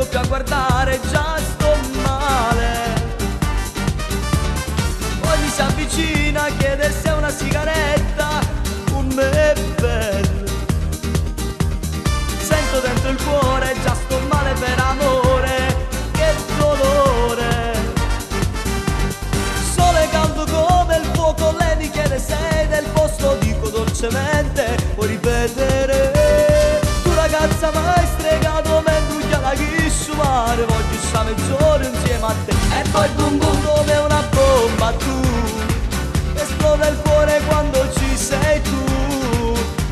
più a guardare già sto male. Oggi si avvicina a chiedersi una sigaretta, un me bello. Sento dentro il cuore già sto male per amore, che dolore. Sole caldo come il fuoco, lei mi chiede sei del posto, dico dolcemente, puoi ripetere. Tu ragazza mai stregato, mi imbruglia la ghisciumare, voglio stare mezz'ora insieme a te. E poi bum bum come una bomba tu, esplode il cuore quando ci sei tu.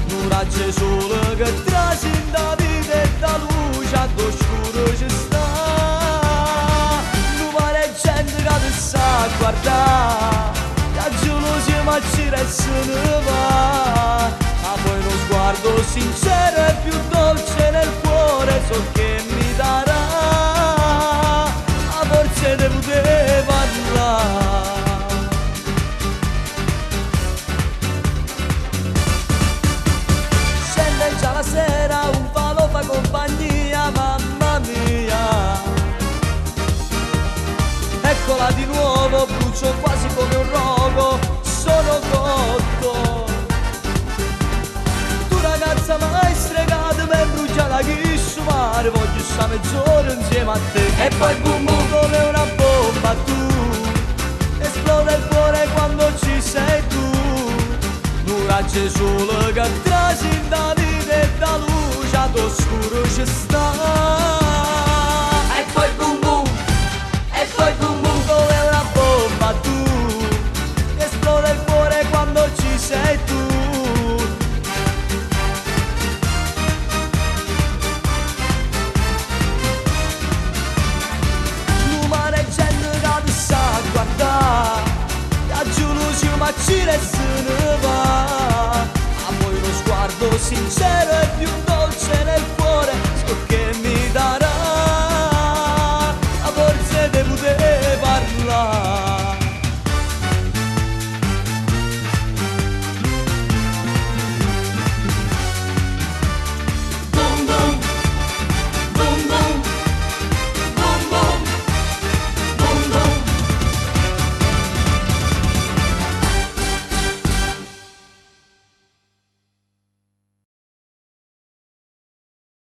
Un raggio sole che trascende da vita e da luce, all'oscuro ci sta. Non pare gente che ti sa guardare, la gelosia ma ci resta ne va. Ma poi lo sguardo sincero è più dolce nel cuore, so che mi darà la forza di poter parlare. Scende già la sera, un palo fa compagnia, mamma mia. Eccola di nuovo, brucio quasi come un rogo, sono cotto. Tu ragazza mai stregata, mi brucia la ghisciumare, voglio stare mezz'ora insieme a te. E poi bum bum come una bomba tu, esplode il cuore quando ci sei tu. Un raggio sole che trascende da vita e da luce, all'oscuro ci sta. E poi bum bum, e poi bum bum come una bomba tu, esplode il cuore quando ci sei tu. L'umana gente che ti sa guardare, la gelosia ma ci resta ne va. A voi lo sguardo sincero e